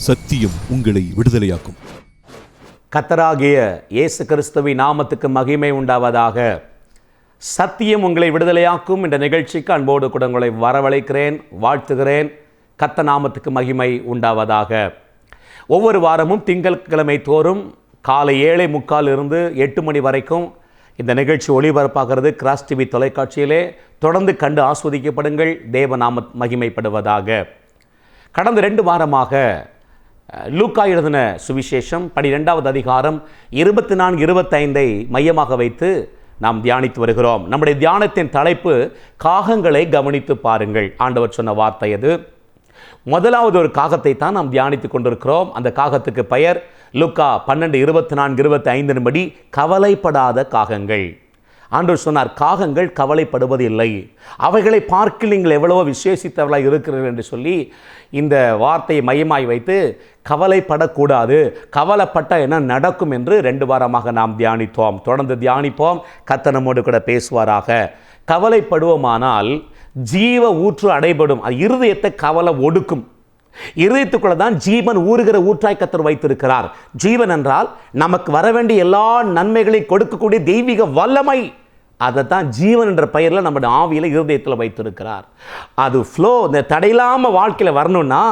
சத்தியம் உங்களை விடுதலையாக்கும். கர்த்தராகிய இயேசு கிறிஸ்துவின் நாமத்துக்கு மகிமை உண்டாவதாக. சத்தியம் உங்களை விடுதலையாக்கும் என்ற நிகழ்ச்சிக்கு அன்போடு கூட உங்களை வரவழைக்கிறேன், வாழ்த்துகிறேன். கர்த்தர் நாமத்துக்கு மகிமை உண்டாவதாக. ஒவ்வொரு வாரமும் திங்கட்கிழமை தோறும் காலை 7:45 இருந்து 8 மணி வரைக்கும் இந்த நிகழ்ச்சி ஒளிபரப்பாகிறது. கிராஸ் டிவி தொலைக்காட்சியிலே தொடர்ந்து கண்டு ஆஸ்வதிக்கப்படுங்கள். தேவ நாம மகிமைப்படுவதாக. கடந்த 2 வாரமாக லூக்கா எழுதின சுவிசேஷம் 12வது அதிகாரம் 24-25 மையமாக வைத்து நாம் தியானித்து வருகிறோம். நம்முடைய தியானத்தின் தலைப்பு காகங்களை கவனித்து பாருங்கள். ஆண்டவர் சொன்ன வார்த்தை அது. முதலாவது ஒரு காகத்தை தான் நாம் தியானித்து கொண்டிருக்கிறோம். அந்த காகத்துக்கு பெயர் லூக்கா 12:24-25 படி கவலைப்படாத காகங்கள். ஆண்டவர் சொன்னார், காகங்கள் கவலைப்படுவது இல்லை, அவைகளை பார்க்க நீங்கள் எவ்வளவோ விசேஷித்தவர்களாக இருக்கிறீர்கள் என்று சொல்லி இந்த வார்த்தையை மையமாய் வைத்து கவலைப்படக்கூடாது, கவலைப்பட்ட என்ன நடக்கும் என்று 2 வாரமாக நாம் தியானித்தோம். தொடர்ந்து தியானிப்போம். கர்த்தர் நம்மோடு கூட பேசுவாராக. கவலைப்படுவோமானால் ஜீவ ஊற்று அடைபடும். அது இருதயத்தை கவலை ஒடுக்கும். இருதயத்துக்குள்ள தான் ஜீவன் ஊறுகிற ஊற்றாய் கர்த்தர் வைத்திருக்கிறார். ஜீவன் என்றால் நமக்கு வர வேண்டிய எல்லா நன்மைகளையும் கொடுக்கக்கூடிய தெய்வீக வல்லமை. அதை தான் ஜீவன் என்ற பெயரில் நம்முடைய ஆவியில் இருதயத்தில் வைத்திருக்கிறார். அது ஃப்ளோ, இந்த தடையில்லாமல் வாழ்க்கையில் வரணும்னா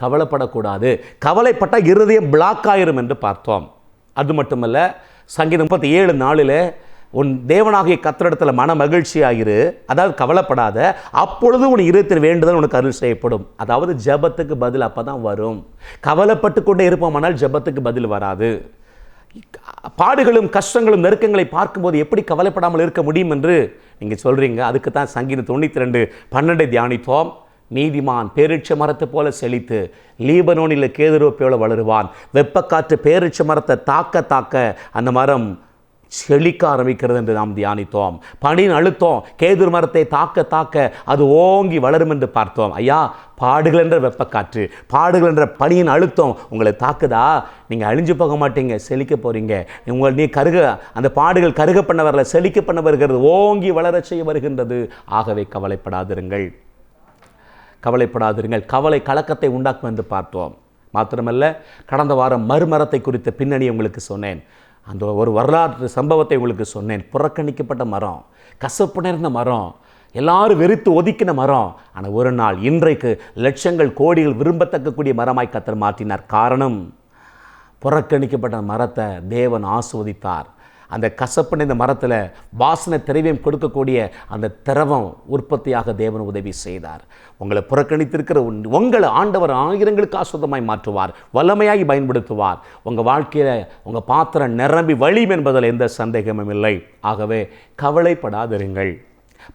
கவலைப்படக்கூடாது. கவலைப்பட்டால் இருதயம் பிளாக் ஆயிரும் என்று பார்த்தோம். அது மட்டுமல்ல, சங்கீதம் 37:4 உன் தேவனாகிய கர்த்தரிடத்தில் மன மகிழ்ச்சியாயிரு, அதாவது கவலைப்படாத, அப்பொழுது உன் இருதயத்தில் வேண்டுதல் உனக்கு அருள் செய்யப்படும். அதாவது ஜெபத்துக்கு பதில் அப்போ தான் வரும். கவலைப்பட்டு கொண்டே இருப்போமானால் ஜெபத்துக்கு பதில் வராது. பாடுகளும் கஷ்டங்களும் நெருக்கங்களை பார்க்கும்போது எப்படி கவலைப்படாமல் இருக்க முடியும் என்று நீங்கள் சொல்கிறீங்க. அதுக்கு தான் சங்கீதம் 92:12 தியானித்தோம். நீதிமான் பேரிட்ச மரத்தை போல செழித்து லீபனோனில் கேதுருப்போல வளருவான். வெப்பக்காற்று பேரிட்ச மரத்தை தாக்க அந்த மரம் செழிக்க ஆரம்பிக்கிறது என்று நாம் தியானித்தோம். பனியின் அழுத்தம் கேதுரு மரத்தை தாக்க அது ஓங்கி வளரும் என்று பார்த்தோம். ஐயா, பாடுகள் என்ற வெப்பக்காற்று, பாடுகள் என்ற பனியின் அழுத்தம் உங்களை தாக்குதா, நீங்கள் அழிஞ்சு போக மாட்டீங்க, செழிக்க போகிறீங்க. நீ அந்த பாடுகள் கருக பண்ண வரல, செழிக்க பண்ண வருகிறது, ஓங்கி வளர செய்ய வருகின்றது. ஆகவே கவலைப்படாதிருங்கள். கவலை கலக்கத்தை உண்டாக்கும் என்று பார்த்தோம். மாத்திரமல்ல, கடந்த வாரம் மறுமரத்தை குறித்த பின்னணி உங்களுக்கு சொன்னேன். அந்த ஒரு வரலாற்று சம்பவத்தை உங்களுக்கு சொன்னேன். புறக்கணிக்கப்பட்ட மரம், கசப்பு நிறைந்த மரம், எல்லாரும் வெறுத்து ஒதுக்கின மரம். ஆனால் ஒரு நாள் இன்றைக்கு லட்சங்கள் கோடிகள் விரும்பத்தக்கக்கூடிய மரமாய் கர்த்தர் மாற்றினார். காரணம், புறக்கணிக்கப்பட்ட மரத்தை தேவன் ஆசீர்வதித்தார். அந்த கசப்பு நிறைந்த மரத்தில் வாசனை திரவியம் கொடுக்கக்கூடிய அந்த திரவம் உற்பத்தியாக தேவன் உதவி செய்தார். உங்களை புறக்கணித்திருக்கிற உங்களை ஆண்டவர் ஆயிரங்களுக்கு ஆஸ்வதமாய் மாற்றுவார், வல்லமையாகி பயன்படுத்துவார். உங்கள் வாழ்க்கையில் உங்கள் பாத்திரம் நிரம்பி வழியும் என்பதில் எந்த சந்தேகமும் இல்லை. ஆகவே கவலைப்படாதிருங்கள்.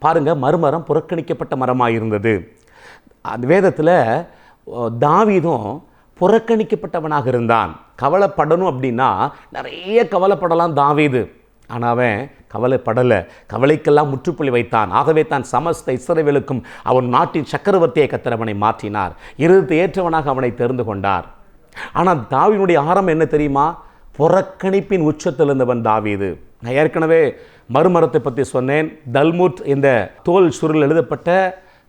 பாருங்கள், மறுமரம் புறக்கணிக்கப்பட்ட மரமாக இருந்தது. அந்த வேதத்தில் தாவீதும் புறக்கணிக்கப்பட்டவனாக இருந்தான். கவலைப்படணும் அப்படின்னா நிறைய கவலைப்படலாம் தாவீது. ஆனால் அவன் கவலைப்படலை. கவலைக்கெல்லாம் முற்றுப்புள்ளி வைத்தான். ஆகவே தான் சமஸ்த இஸ்ரவேலுக்கும் அவன் நாட்டின் சக்கரவர்த்தியை கர்த்தர் அவனை மாற்றினார். இருதயத்தை ஏற்றவனாக அவனை தெரிந்து கொண்டார். ஆனால் தாவீதுடைய ஆரம்பம் என்ன தெரியுமா? புறக்கணிப்பின் உச்சத்தில் இருந்தவன் தாவீது. நான் ஏற்கனவே மறுமரத்தை பற்றி சொன்னேன். தல்முத் இந்த தோல் சுருள் எழுதப்பட்ட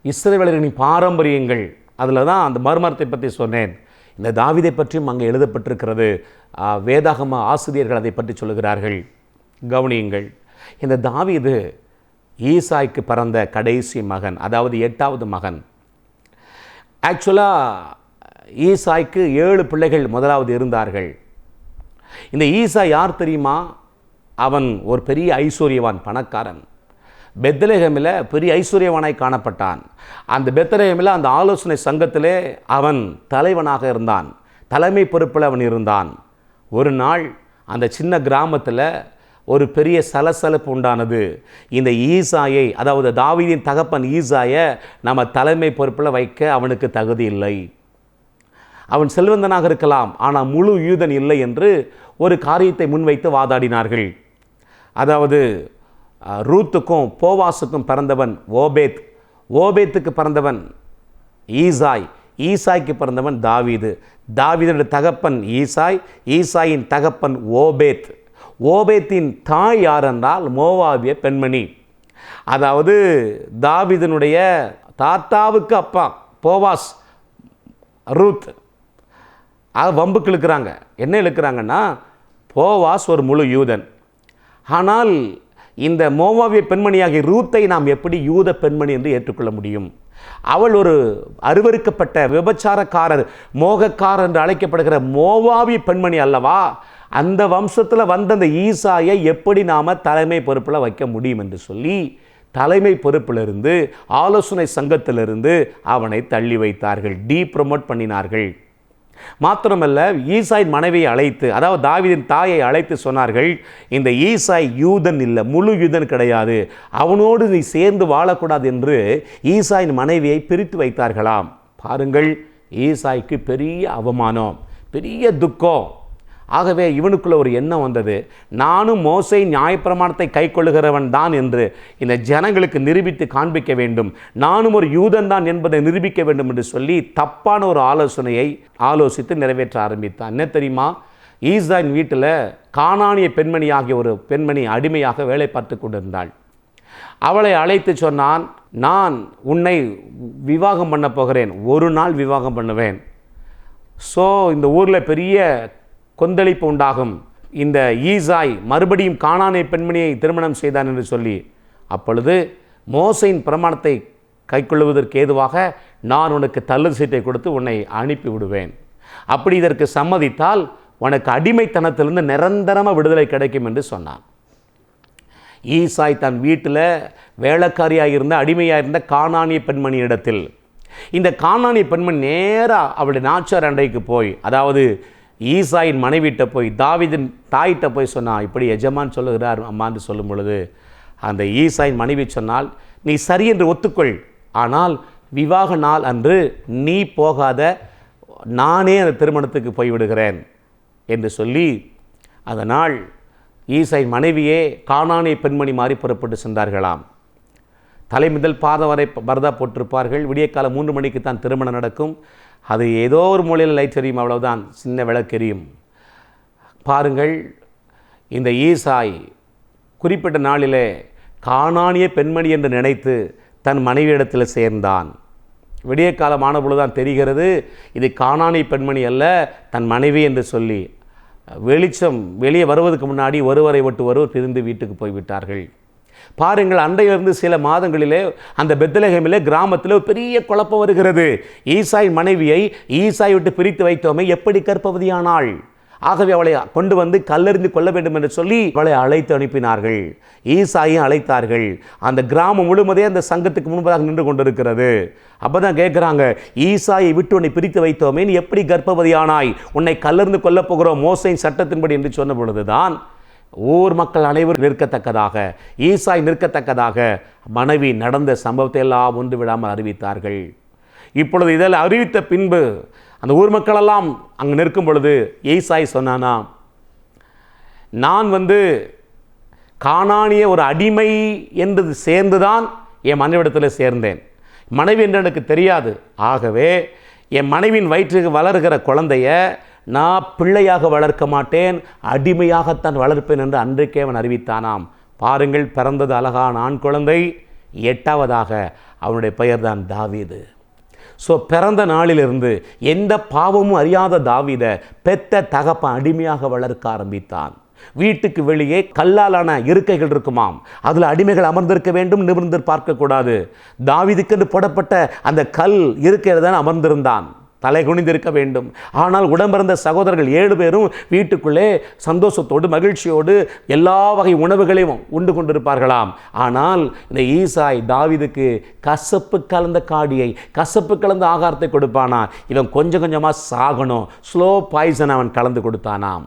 இஸ்ரவேலரின் பாரம்பரியங்கள், அதில் தான் அந்த மறுமரத்தை பற்றி சொன்னேன். இந்த தாவீதை பற்றியும் அங்கே எழுதப்பட்டிருக்கிறது. வேதாகம ஆசிரியர்கள் அதை பற்றி சொல்லுகிறார்கள். கவனியுங்கள். இந்த தாவீது ஈசாய்க்கு பிறந்த கடைசி மகன், அதாவது 8வது மகன். ஆக்சுவலாக ஈசாய்க்கு 7 பிள்ளைகள் முதலாவது இருந்தார்கள். இந்த ஈசா யார் தெரியுமா? அவன் ஒரு பெரிய ஐஸ்வர்யவான், பணக்காரன். பெத்லெகேமில் பெரிய ஐஸ்வர்யவானாய் காணப்பட்டான். அந்த பெத்லெகேமில் அந்த ஆலோசனை சங்கத்திலே அவன் தலைவனாக இருந்தான். தலைமை பொறுப்பில் அவன் இருந்தான். ஒரு நாள் அந்த சின்ன கிராமத்தில் ஒரு பெரிய சலசலப்பு உண்டானது. இந்த ஈசாயை, அதாவது தாவீதின் தகப்பன் ஈசாயை நம்ம தலைமை பொறுப்பில் வைக்க அவனுக்கு தகுதி இல்லை. அவன் செல்வந்தனாக இருக்கலாம், ஆனால் முழு யூதன் இல்லை என்று ஒரு காரியத்தை முன்வைத்து வாதாடினார்கள். அதாவது ரூத்துக்கும் போவாசுக்கும் பிறந்தவன் ஓபேத், ஓபேத்துக்கு பிறந்தவன் ஈசாய், ஈசாய்க்கு பிறந்தவன் தாவீது. தாவீதுடைய தகப்பன் ஈசாய், ஈசாயின் தகப்பன் ஓபேத். ஓபேத்தின் தாய் யார் என்றால் மோவாபிய பெண்மணி. அதாவது தாவீதினுடைய தாத்தாவுக்கு அப்பா போவாஸ், ரூத். வம்புக்கு இழுக்கிறாங்க. என்ன இழுக்கிறாங்கன்னா, போவாஸ் ஒரு முழு யூதன், ஆனால் இந்த மோவாபிய பெண்மணியாகிய ரூத்தை நாம் எப்படி யூத பெண்மணி என்று ஏற்றுக்கொள்ள முடியும்? அவள் ஒரு அருவருக்கப்பட்ட விபச்சாரக்காரர், மோகக்காரர் என்று அழைக்கப்படுகிற மோவாபிய பெண்மணி அல்லவா? அந்த வம்சத்தில் வந்த அந்த ஈசாயை எப்படி நாம் தலைமை பொறுப்பில் வைக்க முடியும் என்று சொல்லி தலைமை பொறுப்பிலிருந்து, ஆலோசனை சங்கத்திலிருந்து அவனை தள்ளி வைத்தார்கள், ப்ரமோட் பண்ணினார்கள். மாத்திரமல்ல, ஈசாயின் மனைவியை அழைத்து, அதாவது தாவீதின் தாயை அழைத்து சொன்னார்கள், இந்த ஈசாய் யூதன் இல்லை, முழு யூதன் கிடையாது, அவனோடு நீ சேர்ந்து வாழக்கூடாது என்று ஈசாயின் மனைவியை பிரித்து வைத்தார்களாம். பாருங்கள், ஈசாய்க்கு பெரிய அவமானம், பெரிய துக்கம். ஆகவே இவனுக்குள்ள ஒரு எண்ணம் வந்தது, நானும் மோசே நியாயப்பிரமாணத்தை கை கொள்ளுகிறவன் தான் என்று இந்த ஜனங்களுக்கு நிரூபித்து காண்பிக்க வேண்டும், நானும் ஒரு யூதன் தான் என்பதை நிரூபிக்க வேண்டும் என்று சொல்லி தப்பான ஒரு ஆலோசனையை ஆலோசித்து நிறைவேற்ற ஆரம்பித்தான். என்ன தெரியுமா? ஈசாயின் வீட்டில் கானானிய பெண்மணியாகிய ஒரு பெண்மணி அடிமையாக வேலை பார்த்து கொண்டிருந்தாள். அவளை அழைத்து சொன்னான், நான் உன்னை விவாகம் பண்ண போகிறேன், ஒரு நாள் விவாகம் பண்ணுவேன். ஸோ இந்த ஊரில் பெரிய கொந்தளிப்பு உண்டாகும், இந்த ஈசாய் மறுபடியும் கானானிய பெண்மணியை திருமணம் செய்தான் என்று சொல்லி, அப்பொழுது மோசையின் பிரமாணத்தை கைக்கொள்வதற்கு ஏதுவாக நான் உனக்கு தள்ளு சீட்டை கொடுத்து உன்னை அனுப்பி விடுவேன், அப்படி இதற்கு சம்மதித்தால் உனக்கு அடிமைத்தனத்திலிருந்து நிரந்தரமாக விடுதலை கிடைக்கும் என்று சொன்னான். ஈசாய் தன் வீட்டில் வேலைக்காரியாக இருந்த, அடிமையாக இருந்த கானானிய பெண்மணியிடத்தில், இந்த கானானிய பெண்மணி நேராக அவளுடைய நாச்சார் அண்டைக்கு போய், அதாவது ஈசாயின் மனைவிட்ட போய், தாவீதின் தாயிட்ட போய் சொன்னான், இப்படி எஜமான் சொல்லுகிறார் அம்மான்னு சொல்லும் பொழுது, அந்த ஈசாயின் மனைவி சொன்னால், நீ சரி என்று ஒத்துக்கொள், ஆனால் விவாக நாள் அன்று நீ போகாத, நானே அந்த திருமணத்துக்கு போய்விடுகிறேன் என்று சொல்லி, அதனால் ஈசாயின் மனைவியே கானானிய பெண்மணி மாறி புறப்பட்டு சென்றார்களாம். தலை முதல் பாதம் வரை பரதா போட்டிருப்பார்கள். விடிய காலம் 3 மணிக்கு தான் திருமணம் நடக்கும். அது ஏதோ ஒரு மூலையில் லைட் எரியும், அவ்வளவுதான், சின்ன விளக்கெரியும். பாருங்கள், இந்த ஈசாய் குறிப்பிட்ட நாளிலே கானானிய பெண்மணி என்று நினைத்து தன் மனைவியிடத்தில் சேர்ந்தான். விடிய காலமான பொழுதுதான் தெரிகிறது இது கானானிய பெண்மணி அல்ல, தன் மனைவி என்று சொல்லி. வெளிச்சம் வெளியே வருவதற்கு முன்னாடி ஒருவரை விட்டு ஒருவர் பிரிந்து வீட்டுக்கு போய்விட்டார்கள். பாருங்கள், அன்றையிலிருந்து சில மாதங்களிலே அந்த பெத்லகேமிலே கிராமத்தில் ஒரு பெரிய குழப்பம் வருகிறது. ஈசாய் மனைவியை ஈசாய் விட்டு பிரித்து வைத்தோமே, எப்படி கர்ப்பவதியானாள்? ஆகவே அவளை கொண்டு வந்து கல்லெறிந்து கொள்ள வேண்டும் என்று சொல்லி அவளை அழைத்து அனுப்பினார்கள். ஈசாயை அழைத்தார்கள். அந்த கிராமம் முழுவதே அந்த சங்கத்துக்கு முன்பதாக நின்று கொண்டிருக்கிறது. அப்போ தான் கேட்குறாங்க, ஈசாயை விட்டு உன்னை பிரித்து வைத்தோமே, நீ எப்படி கர்ப்பவதியானாய்? உன்னை கல்லெறிந்து கொல்லப் போகிறோம் மோசேயின் சட்டத்தின்படி என்று சொன்ன பொழுதுதான் ஊர் மக்கள் அனைவரும் நிற்கத்தக்கதாக, ஈசாய் நிற்கத்தக்கதாக மனைவி நடந்த சம்பவத்தை எல்லாம் ஒன்று விடாமல் அறிவித்தார்கள். இப்பொழுது இதெல்லாம் அறிவித்த பின்பு அந்த ஊர் மக்களெல்லாம் அங்கே நிற்கும் பொழுது ஈசாய் சொன்னானா, நான் கானானிய ஒரு அடிமை என்று சேர்ந்துதான் என் மனைவிடத்தில் சேர்ந்தேன். மனைவி என்று எனக்கு தெரியாது. ஆகவே என் மனைவியின் வயிற்றுக்கு வளர்கிற குழந்தைய நான் பிள்ளையாக வளர்க்க மாட்டேன், அடிமையாகத்தான் வளர்ப்பேன் என்று அன்றைக்கே அவன் அறிவித்தானாம். பாருங்கள், பிறந்தது அழகான ஆண் குழந்தை. 8வதாக அவனுடைய பெயர்தான் தாவீது. ஸோ பிறந்த நாளிலிருந்து எந்த பாவமும் அறியாத தாவீதை பெத்த தகப்பன் அடிமையாக வளர்க்க ஆரம்பித்தான். வீட்டுக்கு வெளியே கல்லாலான இருக்கைகள் இருக்குமாம், அதில் அடிமைகள் அமர்ந்திருக்க வேண்டும், நிமிர்ந்து பார்க்கக்கூடாது. தாவீதுக்கென்று போடப்பட்ட அந்த கல் இருக்கையில் தான் அமர்ந்திருந்தான், தலை குனிந்திருக்க வேண்டும். ஆனால் உடம்பிறந்த சகோதரர்கள் 7 பேரும் வீட்டுக்குள்ளே சந்தோஷத்தோடு மகிழ்ச்சியோடு எல்லா வகை உணவுகளையும் உண்டு கொண்டிருப்பார்களாம். ஆனால் இந்த ஈசாய் தாவீதுக்கு கசப்பு கலந்த காடியை, கசப்பு கலந்த ஆகாரத்தை கொடுப்பானா. இவன் கொஞ்சம் கொஞ்சமாக சாகணும், ஸ்லோ பாய்சன் அவன் கலந்து கொடுத்தானாம்.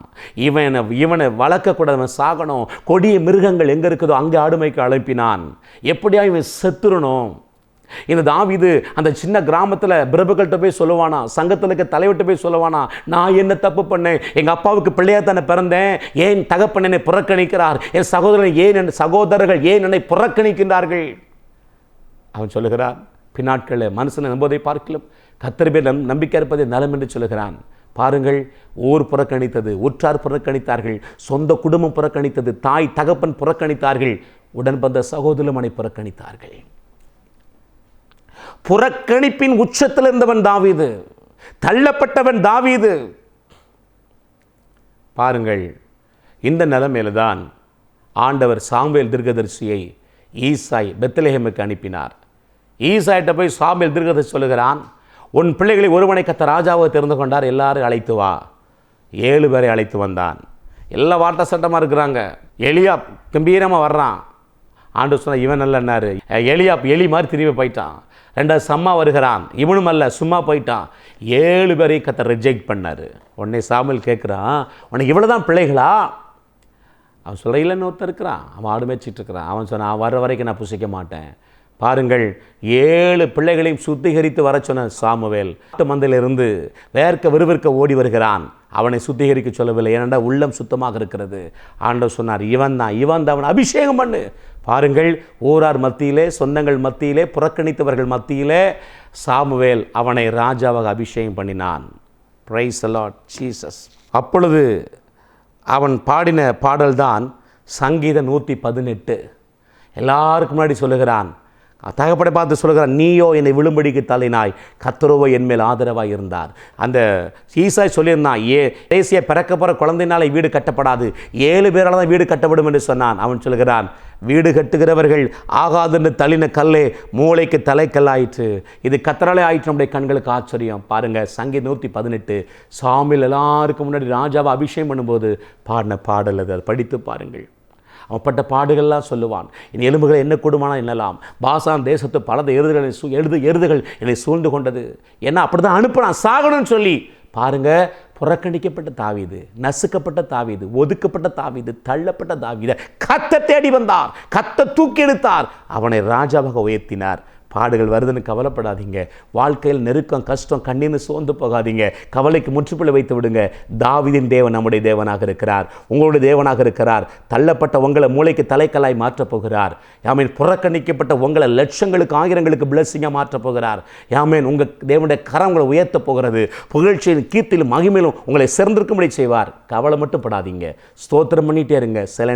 இவனை வளர்க்கக்கூடாதவன் சாகணும். கொடிய மிருகங்கள் எங்கே இருக்குதோ அங்கே ஆடுமைக்கு அழைப்பினான். எப்படியா இவன் செத்துறணும். இந்த தாவீது அந்த சின்ன கிராமத்தில் பிரபுக்கள்கிட்ட போய் சொல்லுவானா, சங்கத்தில் இருக்க தலைவர்கிட்ட போய் சொல்லுவானா, நான் என்ன தப்பு பண்ணேன், எங்கள் அப்பாவுக்கு பிள்ளையாக தானே பிறந்தேன், ஏன் தகப்பன் என்னை புறக்கணிக்கிறார், என் சகோதரர்கள் ஏன் என்னை புறக்கணிக்கின்றார்கள்? அவன் சொல்லுகிறான், பின்னாட்களில் மனுஷனை நம்புவதை பார்க்கலாம் கர்த்தர் பேர் நம்பிக்கை இருப்பதை நலம் என்று சொல்லுகிறான். பாருங்கள், ஊர் புறக்கணித்தது, உற்றார் புறக்கணித்தார்கள், சொந்த குடும்பம் புறக்கணித்தது, தாய் தகப்பன் புறக்கணித்தார்கள், உடன்பந்த சகோதரரும் அவனை புறக்கணித்தார்கள். புறக்கணிப்பின் உச்சத்தில் இருந்தவன் தாவீது, தள்ளப்பட்டவன் தாவீது. பாருங்கள், இந்த நிலைமையில தான் ஆண்டவர் சாமுவேல் தீர்க்கதரிசியை ஈசாய் பெத்லெகேமுக்கு அனுப்பினார். ஈசாயிட்ட போய் சாமுவேல் தீர்க்கதரிசி சொல்லுகிறான், உன் பிள்ளைகளை ஒருவனை கர்த்தர் ராஜாவை தெரிந்து கொண்டார், எல்லாரும் அழைத்து வா. 7 பேரை அழைத்து வந்தான். எல்லா வாட்ட சட்டமாக இருக்கிறாங்க. எலியா கம்பீரமாக வர்றான். ஆண்டு சொன்ன இவன் நல்லன்னாரு. எலியா எலி மாதிரி திரும்பி போயிட்டான். 2 சம்மா வருகிறான், இவனும் அல்ல, சும்மா போயிட்டான். 7 பேரையும் கர்த்தர் ரிஜெக்ட் பண்ணார். உடனே சாமுவேல் கேட்குறான், உனக்கு இவ்வளோ தான் பிள்ளைகளா? அவன் சொல்ல, இல்லைன்னு ஒருத்தர் இருக்கிறான், அவன் ஆடு மேய்ச்சிட்டு இருக்கிறான். அவன் சொன்னான், அவன் வர்ற வரைக்கும் நான் புசிக்க மாட்டேன். பாருங்கள், 7 பிள்ளைகளையும் சுத்திகரித்து வர சொன்ன சாமுவேல் மந்தையிலிருந்து வேர்க்க விறுவிற்க ஓடி வருகிறான். அவனை சுத்திகரிக்க சொல்லவில்லை, ஏனென்றா உள்ளம் சுத்தமாக இருக்கிறது. ஆண்டவர் சொன்னார், இவன் தான் அவன் அபிஷேகம் பண்ணு. பாருங்கள், ஊரார் மத்தியிலே, சொந்தங்கள் மத்தியிலே, புறக்கணித்தவர்கள் மத்தியிலே சாமுவேல் அவனை ராஜாவாக அபிஷேகம் பண்ணினான். Praise the Lord Jesus. அப்பொழுது அவன் பாடின பாடல்தான் சங்கீதம் 118. எல்லாருக்கும் முன்னாடி சொல்லுகிறான், தகப்பனை பார்த்து சொல்லுகிறான், நீயோ என்னை விழும்படிக்கு தள்ளினாய், கர்த்தரோ என் மேல் ஆதரவாக இருந்தார். அந்த ஈசாய் சொல்லியிருந்தான், தேசிய பிறக்க போகிற குழந்தையினாலே வீடு கட்டப்படாது, 7 பேரால் தான் வீடு கட்டப்படும் என்று சொன்னான். அவன் சொல்கிறான், வீடு கட்டுகிறவர்கள் ஆகாதுன்னு தள்ளின கல்லே மூளைக்கு தலைக்கல்லாயிற்று, இது கர்த்தராலே ஆயிற்று, நம்முடைய கண்களுக்கு ஆச்சரியம். பாருங்கள், சங்கீதம் 118 சாமுவேல் எல்லாருக்கும் முன்னாடி ராஜாவை அபிஷேகம் பண்ணும்போது பாடின பாடல் அது. படித்து பாருங்கள். அவன் பட்ட பாடுகள்லாம் சொல்லுவான். என் எலும்புகளை என்ன கொடுமானா என்னலாம், பாசான் தேசத்து பலத எருதுகள் என்னை சூழ்ந்து கொண்டது. என்ன அப்படி தான் அனுப்பினான் சாகணும்னு சொல்லி. பாருங்க, புறக்கணிக்கப்பட்ட தாவீது, நசுக்கப்பட்ட தாவீது, ஒதுக்கப்பட்ட தாவீது, தள்ளப்பட்ட தாவீதை கர்த்தர் தேடி வந்தார், கர்த்தர் தூக்கி எடுத்தார், அவனை ராஜாவாக உயர்த்தினார். பாடுகள் வருதுன்னு கவலைப்படாதீங்க. வாழ்க்கையில் நெருக்கம், கஷ்டம், கண்ணீர்னு சோர்ந்து போகாதீங்க. கவலைக்கு முற்றுப்புள்ளி வைத்து விடுங்க. தாவீதின் தேவன் நம்முடைய தேவனாக இருக்கிறார், உங்களுடைய தேவனாக இருக்கிறார். தள்ளப்பட்ட உங்களை மூளைக்கு தலைக்கல்லாய் மாற்றப் போகிறார். யாமேன், புறக்கணிக்கப்பட்ட உங்களை லட்சங்களுக்கு ஆயிரங்களுக்கு பிளஸிங்காக மாற்றப் போகிறார். யாமேன், உங்கள் தேவனுடைய கரம் உங்களை உயர்த்தப் போகிறது. புகழ்ச்சியின் கீர்த்திலும் மகிமையிலும் உங்களை சிறந்திருக்கும்படி செய்வார். கவலை மட்டும் படாதீங்க, ஸ்தோத்திரம் பண்ணிகிட்டே இருங்க. சில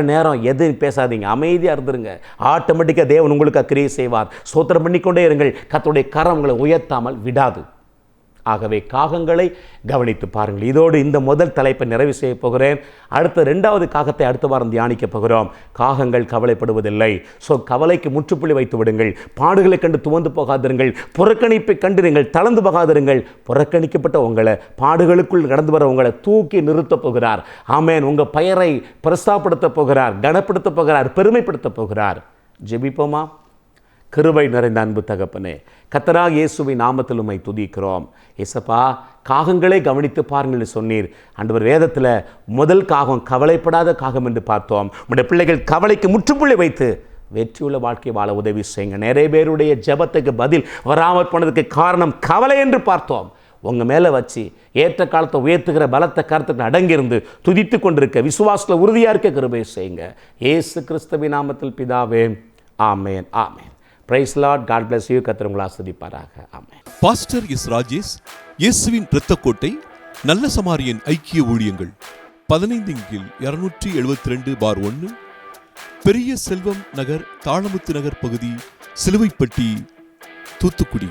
நேரம் எதுவும் பேசாதீங்க, அமைதியாக இருந்துருங்க. ஆட்டோமேட்டிக்காக தேவன் உங்களுக்கு கிரியை செய்வார். ஸ்தோத்திரம் பண்ணிக்கொண்டே இருங்கள். கர்த்தருடைய கரம் உங்களை உயர்த்தாமல் விடாது. ஆகவே காகங்களை கவனித்து பாருங்கள். இதோடு இந்த முதல் தலைப்பை நிறைவு செய்ய போகிறேன். அடுத்த 2வது காகத்தை அடுத்த வாரம் தியானிக்க போகிறோம். காகங்கள் கவலைப்படுவதில்லை. கவலைக்கு முற்றுப்புள்ளி வைத்து விடுங்கள். பாடுகளை கண்டு துவந்து போகாதிருங்கள். புறக்கணிப்பை கண்டு நீங்கள் தளர்ந்து போகாதிருங்கள். புறக்கணிக்கப்பட்ட உங்களை, பாடுகளுக்குள் கடந்து வர உங்களை தூக்கி நிறுத்தப் போகிறார். ஆமேன். உங்கள் பெயரை பிரஸ்தாப்படுத்த போகிறார், கனப்படுத்த போகிறார், பெருமைப்படுத்த போகிறார். ஜெபிப்போமா? கிருபை நிறைந்த அன்பு தகப்பனே, கர்த்தராகிய இயேசுவின் நாமத்தில் உம்மை துதிக்கிறோம். இயேசப்பா, காகங்களை கவனித்து பாருங்கள் சொன்னீர். ஆண்டவர், வேதத்தில் முதல் காகம் கவலைப்படாத காகம் என்று பார்த்தோம். உம்முடைய பிள்ளைகள் கவலைக்கு முற்றுப்புள்ளி வைத்து வெற்றியுள்ள வாழ்க்கை வாழ உதவி செய்யுங்க. நிறைய பேருடைய ஜெபத்துக்கு பதில் வராமல் போனதுக்கு காரணம் கவலை என்று பார்த்தோம். உங்கள் மேலே வச்சு ஏற்ற காலத்தை உயர்த்துகிற பலத்த கருத்துக்கு அடங்கியிருந்து துதித்து கொண்டிருக்க, விசுவாசத்தில் உறுதியாக இருக்க கிருபை செய்யுங்க. இயேசு கிறிஸ்துவின் நாமத்தில் பிதாவே, ஆமேன், ஆமேன். Praise Lord. God bless you. கர்த்தர் உங்களை ஆசீர்வதிப்பாராக. ஆமென். Pastor S. ராஜேஷ், இயேசுவின் இரத்தக்கோட்டை, நல்ல சமாரியன் ஐக்கிய ஊழியங்கள், 15/272/1, பெரிய செல்வம் நகர், தாளமுத்து நகர் பகுதி, சிலுவைப்பட்டி, தூத்துக்குடி.